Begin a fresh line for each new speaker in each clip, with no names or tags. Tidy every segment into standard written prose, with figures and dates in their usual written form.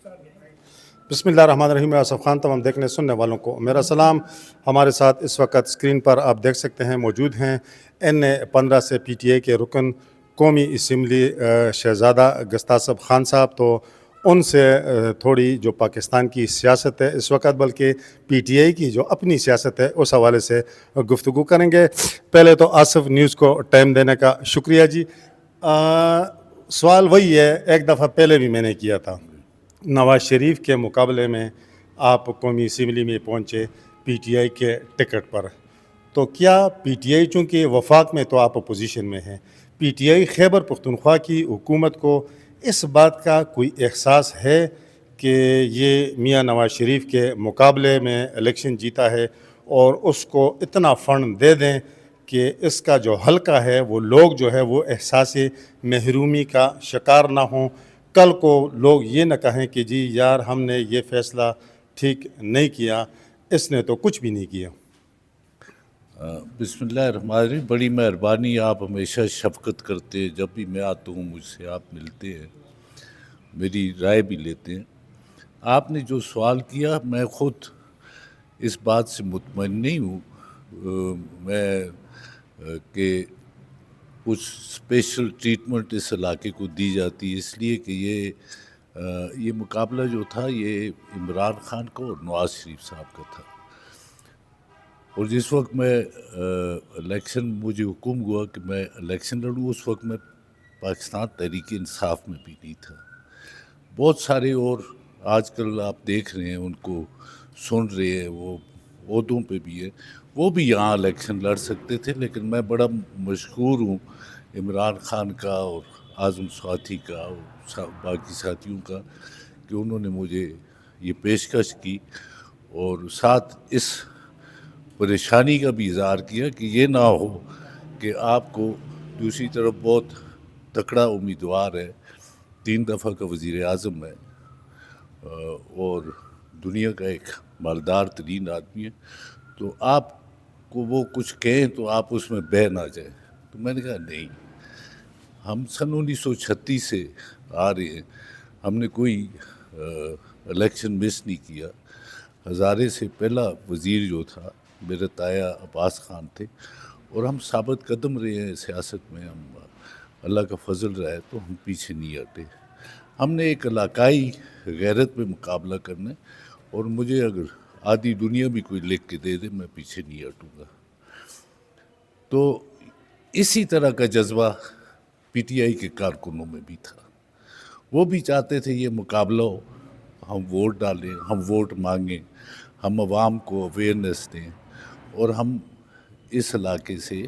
بسم اللہ الرحمن الرحیم. آصف خان تمام دیکھنے سننے والوں کو میرا سلام. ہمارے ساتھ اس وقت اسکرین پر آپ دیکھ سکتے ہیں موجود ہیں N15 سے پی ٹی آئی کے رکن قومی اسمبلی شہزادہ گستاصب خان صاحب. تو ان سے تھوڑی جو پاکستان کی سیاست ہے اس وقت بلکہ پی ٹی آئی کی جو اپنی سیاست ہے اس حوالے سے گفتگو کریں گے. پہلے تو آصف نیوز کو ٹائم دینے کا شکریہ جی. سوال وہی ہے ایک دفعہ پہلے بھی میں نے کیا تھا. نواز شریف کے مقابلے میں آپ قومی اسمبلی میں پہنچے پی ٹی آئی کے ٹکٹ پر, تو کیا پی ٹی آئی چونکہ وفاق میں تو آپ اپوزیشن میں ہیں, P T I Khyber Pakhtunkhwa کی حکومت کو اس بات کا کوئی احساس ہے کہ یہ میاں نواز شریف کے مقابلے میں الیکشن جیتا ہے اور اس کو اتنا فنڈ دے دیں کہ اس کا جو حلقہ ہے وہ لوگ جو ہے وہ احساس محرومی کا شکار نہ ہوں, کل کو لوگ یہ نہ کہیں کہ جی یار ہم نے یہ فیصلہ ٹھیک نہیں کیا, اس نے تو کچھ بھی نہیں کیا.
بسم اللہ الرحمن الرحیم. بڑی مہربانی, آپ ہمیشہ شفقت کرتے ہیں, جب بھی میں آتا ہوں مجھ سے آپ ملتے ہیں, میری رائے بھی لیتے ہیں. آپ نے جو سوال کیا میں خود اس بات سے مطمئن نہیں ہوں میں کہ کچھ اسپیشل ٹریٹمنٹ اس علاقے کو دی جاتی ہے, اس لیے کہ یہ مقابلہ جو تھا یہ عمران خان کا اور نواز شریف صاحب کا تھا. اور جس وقت میں الیکشن مجھے حکم ہوا کہ میں الیکشن لڑوں, اس وقت میں پاکستان تحریک انصاف میں بھی نہیں تھا. بہت سارے اور آج کل آپ دیکھ رہے ہیں ان کو سن رہے ہیں, وہ عہدوں پہ بھی ہے, وہ بھی یہاں الیکشن لڑ سکتے تھے. لیکن میں بڑا مشکور ہوں عمران خان کا اور اعظم سواتی کا اور باقی ساتھیوں کا کہ انہوں نے مجھے یہ پیشکش کی اور ساتھ اس پریشانی کا بھی اظہار کیا کہ یہ نہ ہو کہ آپ کو دوسری طرف بہت تکڑا امیدوار ہے, 3 دفعہ کا وزیر اعظم ہے اور دنیا کا ایک مالدار ترین آدمی ہے, تو آپ کو وہ کچھ کہیں تو آپ اس میں بہہ نہ جائیں. تو میں نے کہا نہیں, ہم سن 1936 سے آ رہے ہیں, ہم نے کوئی الیکشن مس نہیں کیا. ہزارے سے پہلا وزیر جو تھا میرے تایا عباس خان تھے, اور ہم ثابت قدم رہے ہیں سیاست میں, ہم اللہ کا فضل رہا ہے تو ہم پیچھے نہیں ہٹے. ہم نے ایک علاقائی غیرت میں مقابلہ کرنا ہے, اور مجھے اگر آدھی دنیا بھی کوئی لکھ کے دے دے میں پیچھے نہیں ہٹوں گا. تو اسی طرح کا جذبہ پی ٹی آئی کے کارکنوں میں بھی تھا, وہ بھی چاہتے تھے یہ مقابلہ ہو, ہم ووٹ ڈالیں, ہم ووٹ مانگیں, ہم عوام کو اویئرنیس دیں, اور ہم اس علاقے سے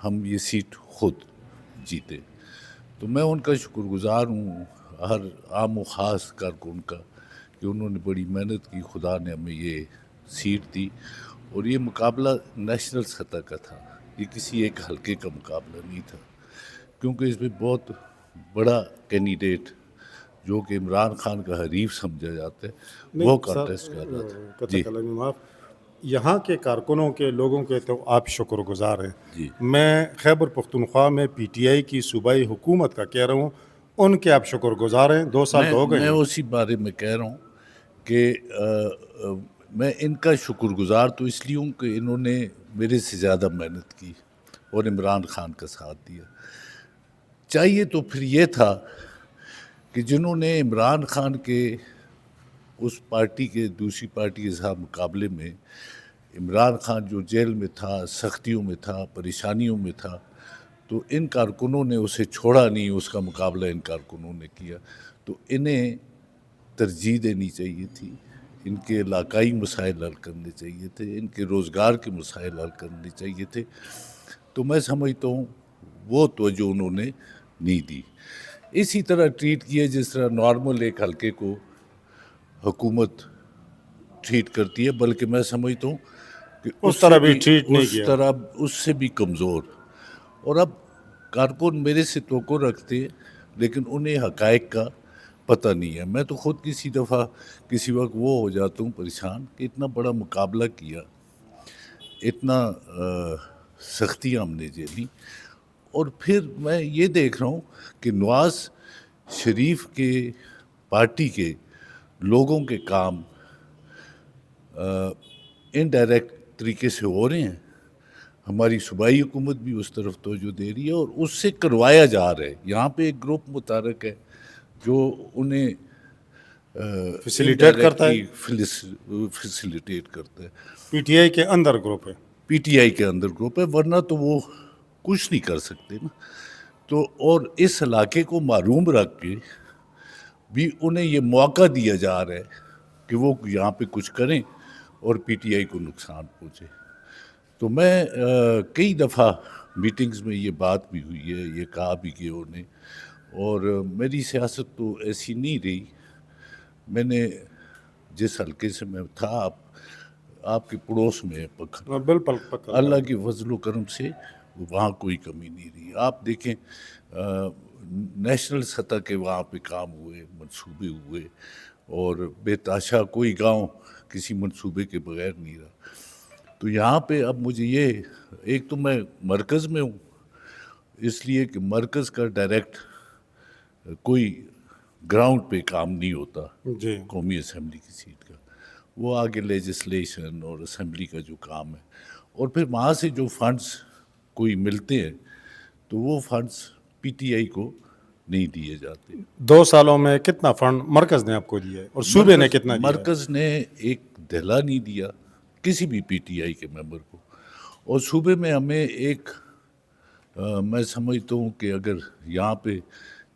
ہم یہ سیٹ خود جیتے. تو میں ان کا شکر گزار ہوں ہر عام و خاص کارکن کا کہ انہوں نے بڑی محنت کی, خدا نے ہمیں یہ سیٹ دی. اور یہ مقابلہ نیشنل سطح کا تھا, یہ کسی ایک حلقے کا مقابلہ نہیں تھا, کیونکہ اس میں بہت بڑا کینڈیڈیٹ جو کہ عمران خان کا حریف سمجھا جاتا ہے وہ کانٹیسٹ کر رہا تھا. جی,
یہاں کے کارکنوں کے لوگوں کے تو آپ شکر گزار ہیں.
جی,
میں خیبر پختونخوا میں پی ٹی آئی کی صوبائی حکومت کا کہہ رہا ہوں, ان کے آپ شکر گزار ہیں. 2 سال تو ہو گئے
میں
ہیں.
اسی بارے میں کہہ رہا ہوں کہ میں ان کا شکر گزار تو اس لیے ہوں کہ انہوں نے میرے سے زیادہ محنت کی اور عمران خان کا ساتھ دیا. چاہیے تو پھر یہ تھا کہ جنہوں نے عمران خان کے اس پارٹی کے دوسری پارٹی کے ساتھ مقابلے میں, عمران خان جو جیل میں تھا, سختیوں میں تھا, پریشانیوں میں تھا, تو ان کارکنوں نے اسے چھوڑا نہیں, اس کا مقابلہ ان کارکنوں نے کیا. تو انہیں ترجیح دینی چاہیے تھی, ان کے علاقائی مسائل حل کرنے چاہیے تھے, ان کے روزگار کے مسائل حل کرنے چاہیے تھے. تو میں سمجھتا ہوں وہ توجہ انہوں نے نہیں دی. اسی طرح ٹریٹ کیا جس طرح نارمل ایک حلقے کو حکومت ٹریٹ کرتی ہے, بلکہ میں سمجھتا ہوں کہ
اس طرح بھی ٹریٹ نہیں
اس
کیا.
طرح اس سے بھی کمزور. اور اب کارکن میرے سے توقع رکھتے ہیں لیکن انہیں حقائق کا پتہ نہیں ہے. میں تو خود کسی وقت وہ ہو جاتا ہوں پریشان کہ اتنا بڑا مقابلہ کیا, اتنا سختیاں ہم نے جھیلی, اور پھر میں یہ دیکھ رہا ہوں کہ نواز شریف کے پارٹی کے لوگوں کے کام انڈائریکٹ طریقے سے ہو رہے ہیں. ہماری صوبائی حکومت بھی اس طرف توجہ دے رہی ہے اور اس سے کروایا جا رہا ہے. یہاں پہ ایک گروپ متحرک ہے جو انہیں
فیسیلیٹیٹ کرتا ہے.
فیسیلیٹیٹ کرتا ہے.
پی ٹی آئی کے اندر گروپ ہے.
پی ٹی آئی کے اندر گروپ ہے, ورنہ تو وہ کچھ نہیں کر سکتے نا. تو اور اس علاقے کو معروم رکھ کے بھی انہیں یہ موقع دیا جا رہا ہے کہ وہ یہاں پہ کچھ کریں اور پی ٹی آئی کو نقصان پہنچے. تو میں کئی دفعہ میٹنگز میں یہ بات بھی ہوئی ہے, یہ کہا بھی کہ انہیں, اور میری سیاست تو ایسی نہیں رہی. میں نے جس حلقے سے میں تھا, آپ کے پڑوس میں پکھر,
بالکل
اللہ کی فضل و کرم سے وہاں کوئی کمی نہیں رہی. آپ دیکھیں نیشنل سطح کے وہاں پہ کام ہوئے, منصوبے ہوئے, اور بے تحاشا کوئی گاؤں کسی منصوبے کے بغیر نہیں رہا. تو یہاں پہ اب مجھے یہ, ایک تو میں مرکز میں ہوں اس لیے کہ مرکز کا ڈائریکٹ کوئی گراؤنڈ پہ کام نہیں ہوتا
جی.
قومی اسمبلی کی سیٹ کا. وہ آگے لیجسلیشن اور اسمبلی کا جو کام ہے, اور پھر وہاں سے جو فنڈز کوئی ملتے ہیں تو وہ فنڈز پی ٹی آئی کو نہیں دیے جاتے.
2 سالوں میں کتنا فنڈ مرکز نے آپ کو دیا ہے اور صوبے نے کتنا دیا ہے؟
مرکز نے ایک دہلا نہیں دیا کسی بھی پی ٹی آئی کے ممبر کو, اور صوبے میں ہمیں ایک میں سمجھتا ہوں کہ اگر یہاں پہ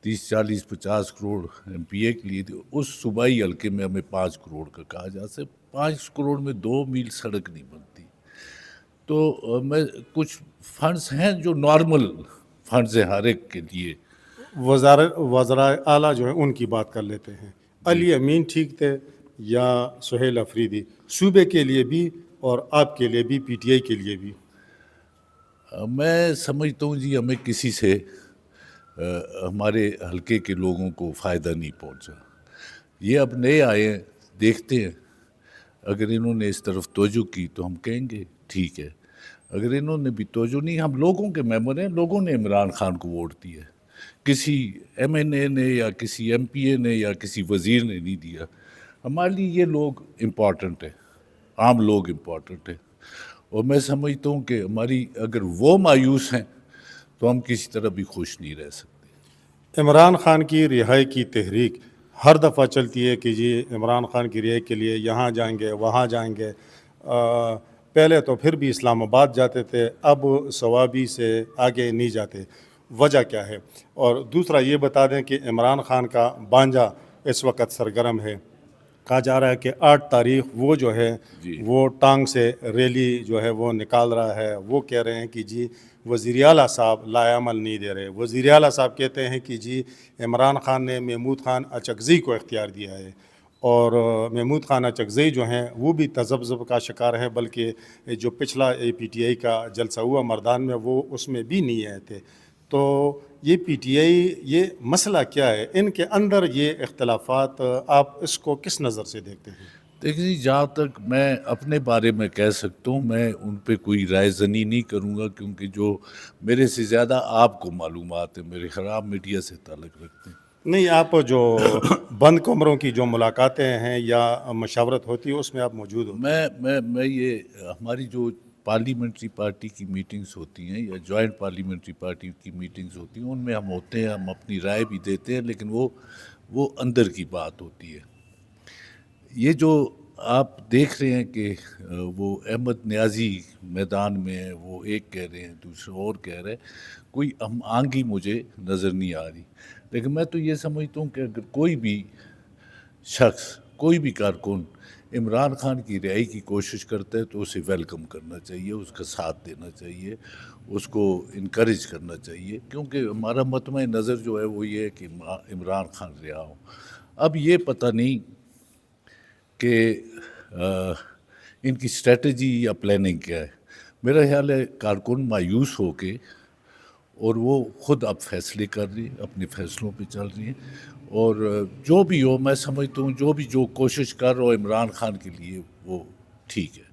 30-40-50 کروڑ ایم پی اے کے لیے تھے, اس صوبائی حلقے میں ہمیں 5 کروڑ کا کہا جا سکے. 5 کروڑ میں 2 میل سڑک نہیں بنتی. تو میں کچھ فنڈز ہیں جو نارمل فنڈز ہیں ہر ایک کے لیے.
وزراء اعلیٰ جو ہیں ان کی بات کر لیتے ہیں. علی امین ٹھیک تھے یا سہیل افریدی, صوبے کے لیے بھی اور آپ کے لیے بھی, پی ٹی آئی کے لیے بھی؟
میں سمجھتا ہوں جی ہمیں کسی سے ہمارے حلقے کے لوگوں کو فائدہ نہیں پہنچا. یہ اب نئے آئے ہیں, دیکھتے ہیں, اگر انہوں نے اس طرف توجہ کی تو ہم کہیں گے ٹھیک ہے. اگر انہوں نے بھی توجہ نہیں, ہم لوگوں کے ممبر ہیں, لوگوں نے عمران خان کو ووٹ دیا ہے, کسی ایم این اے نے یا کسی ایم پی اے نے یا کسی وزیر نے نہیں دیا. ہمارے لیے یہ لوگ امپورٹنٹ ہیں, عام لوگ امپورٹنٹ ہیں, اور میں سمجھتا ہوں کہ ہماری اگر وہ مایوس ہیں تو ہم کسی طرح بھی خوش نہیں رہ سکتے.
عمران خان کی رہائی کی تحریک ہر دفعہ چلتی ہے کہ جی عمران خان کی رہائی کے لیے یہاں جائیں گے, وہاں جائیں گے. پہلے تو پھر بھی اسلام آباد جاتے تھے, اب صوابی سے آگے نہیں جاتے. وجہ کیا ہے؟ اور دوسرا یہ بتا دیں کہ عمران خان کا بانجا اس وقت سرگرم ہے. کہا جا رہا ہے کہ 8 تاریخ وہ جو ہے وہ ٹانگ سے ریلی جو ہے وہ نکال رہا ہے. وہ کہہ رہے ہیں کہ جی وزیر اعلیٰ صاحب لائعمل نہیں دے رہے. وزیر اعلیٰ صاحب کہتے ہیں کہ جی عمران خان نے محمود خان اچکزئی کو اختیار دیا ہے, اور محمود خان اچکزئی جو ہیں وہ بھی تذبذب کا شکار ہیں, بلکہ جو پچھلا پی ٹی آئی کا جلسہ ہوا مردان میں وہ اس میں بھی نہیں آئے تھے. تو یہ پی ٹی آئی, یہ مسئلہ کیا ہے ان کے اندر, یہ اختلافات آپ اس کو کس نظر سے دیکھتے ہیں؟
دیکھیں جی, جہاں تک میں اپنے بارے میں کہہ سکتا ہوں, میں ان پہ کوئی رائے زنی نہیں کروں گا, کیونکہ جو میرے سے زیادہ آپ کو معلومات ہے, میرے خراب میڈیا سے تعلق رکھتے ہیں.
نہیں, آپ جو بند کمروں کی جو ملاقاتیں ہیں یا مشاورت ہوتی ہے اس میں آپ موجود ہو؟
میں یہ ہماری جو پارلیمنٹری پارٹی کی میٹنگز ہوتی ہیں یا جوائنٹ پارلیمنٹری پارٹی کی میٹنگز ہوتی ہیں, ان میں ہم ہوتے ہیں, ہم اپنی رائے بھی دیتے ہیں, لیکن وہ اندر کی بات ہوتی ہے. یہ جو آپ دیکھ رہے ہیں کہ وہ احمد نیازی میدان میں ہے, وہ ایک کہہ رہے ہیں, دوسرے اور کہہ رہے ہیں, کوئی ہم آنگی مجھے نظر نہیں آ رہی. لیکن میں تو یہ سمجھتا ہوں کہ اگر کوئی بھی شخص, کوئی بھی کارکن عمران خان کی رہائی کی کوشش کرتا ہے تو اسے ویلکم کرنا چاہیے, اس کا ساتھ دینا چاہیے, اس کو انکریج کرنا چاہیے, کیونکہ ہمارا مطمع نظر جو ہے وہ یہ ہے کہ عمران خان رہا ہو. اب یہ پتہ نہیں کہ ان کی اسٹریٹجی یا پلاننگ کیا ہے. میرا خیال ہے کارکن مایوس ہو کے, اور وہ خود اب فیصلے کر رہی ہیں, اپنے فیصلوں پہ چل رہی ہیں, اور جو بھی ہو میں سمجھتا ہوں جو کوشش کر رہا ہو عمران خان کے لیے وہ ٹھیک ہے.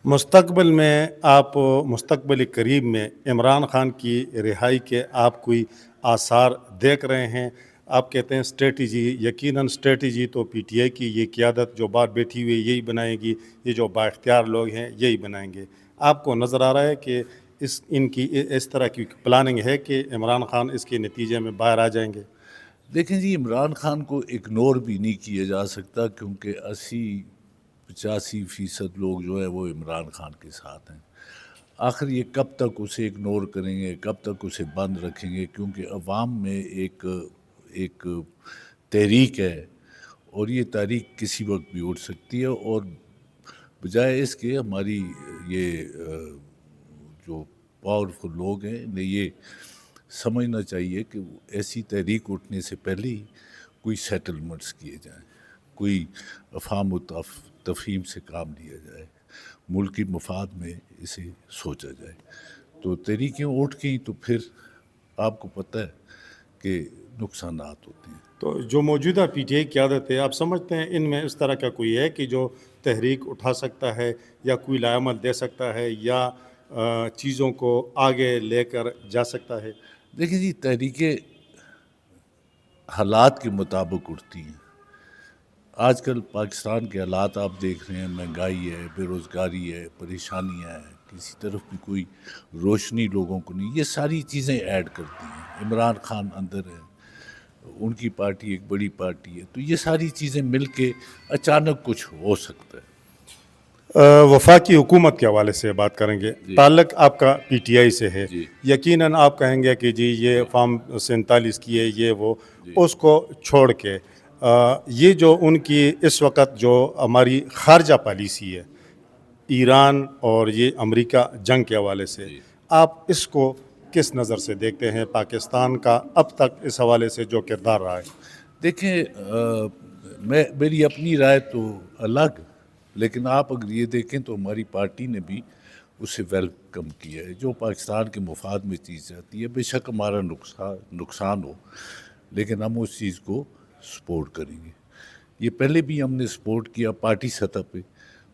مستقبل میں آپ, مستقبل قریب میں عمران خان کی رہائی کے آپ کوئی آثار دیکھ رہے ہیں؟ آپ کہتے ہیں اسٹریٹجی، یقیناً اسٹریٹجی تو پی ٹی آئی کی یہ قیادت جو باہر بیٹھی ہوئی ہے یہی بنائے گی، یہ جو با اختیار لوگ ہیں یہی بنائیں گے. آپ کو نظر آ رہا ہے کہ ان کی اس طرح کی پلاننگ ہے کہ عمران خان اس کے نتیجے میں باہر آ جائیں گے؟
دیکھیں جی، عمران خان کو اگنور بھی نہیں کیا جا سکتا، کیونکہ 80-85% لوگ جو ہے وہ عمران خان کے ساتھ ہیں. آخر یہ کب تک اسے اگنور کریں گے، کب تک اسے بند رکھیں گے؟ کیونکہ عوام میں ایک تحریک ہے، اور یہ تحریک کسی وقت بھی اٹھ سکتی ہے. اور بجائے اس کے ہماری یہ جو پاورفل لوگ ہیں انہیں یہ سمجھنا چاہیے کہ ایسی تحریک اٹھنے سے پہلے ہی کوئی سیٹلمنٹس کیے جائیں، کوئی افہام و تفہیم سے کام لیا جائے، ملکی مفاد میں اسے سوچا جائے. تو تحریکیں اٹھ گئیں تو پھر آپ کو پتہ ہے کہ نقصانات ہوتے ہیں.
تو جو موجودہ پی ٹی آئی قیادت ہے، آپ سمجھتے ہیں ان میں اس طرح کا کوئی ہے کہ جو تحریک اٹھا سکتا ہے یا کوئی لائحہ دے سکتا ہے یا چیزوں کو آگے لے کر جا سکتا ہے؟
دیکھیں جی، تحریکیں حالات کے مطابق اٹھتی ہیں. آج کل پاکستان کے حالات آپ دیکھ رہے ہیں، مہنگائی ہے، بے روزگاری ہے، پریشانیاں ہیں، کسی طرف بھی کوئی روشنی لوگوں کو نہیں. یہ ساری چیزیں ایڈ کرتی ہیں. عمران خان اندر ہے، ان کی پارٹی ایک بڑی پارٹی ہے، تو یہ ساری چیزیں مل کے اچانک کچھ ہو سکتا ہے.
وفاقی حکومت کے حوالے سے بات کریں گے. تعلق آپ کا پی ٹی آئی سے ہے، یقیناً آپ کہیں گے کہ جی یہ فارم 47 کی ہے، یہ وہ، اس کو چھوڑ کے یہ جو ان کی اس وقت جو ہماری خارجہ پالیسی ہے ایران اور یہ امریکہ جنگ کے حوالے سے، آپ اس کو کس نظر سے دیکھتے ہیں؟ پاکستان کا اب تک اس حوالے سے جو کردار رہا ہے.
دیکھیں، میری اپنی رائے تو الگ، لیکن آپ اگر یہ دیکھیں تو ہماری پارٹی نے بھی اسے ویلکم کیا ہے. جو پاکستان کے مفاد میں چیز جاتی ہے، بے شک ہمارا نقصان ہو، لیکن ہم اس چیز کو سپورٹ کریں گے. یہ پہلے بھی ہم نے سپورٹ کیا پارٹی سطح پہ،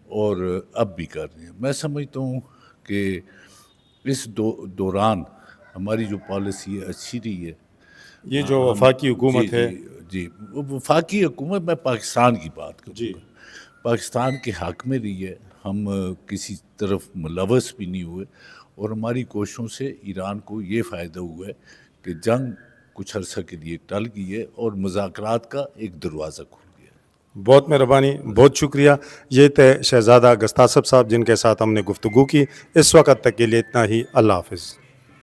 اور اب بھی کر رہے ہیں. میں سمجھتا ہوں کہ اس دوران ہماری جو پالیسی ہے اچھی رہی ہے.
یہ جو وفاقی حکومت ہے،
جی وفاقی حکومت، میں پاکستان کی بات کروں گا، پاکستان کے حق میں رہی ہے. ہم کسی طرف ملوث بھی نہیں ہوئے، اور ہماری کوششوں سے ایران کو یہ فائدہ ہوا ہے کہ جنگ کچھ عرصہ کے لیے ٹل گئی ہے اور مذاکرات کا ایک دروازہ کھل گیا.
بہت مہربانی، بہت شکریہ. یہ تھے شہزادہ گستاصب صاحب جن کے ساتھ ہم نے گفتگو کی. اس وقت تک کے لیے اتنا ہی. اللہ حافظ.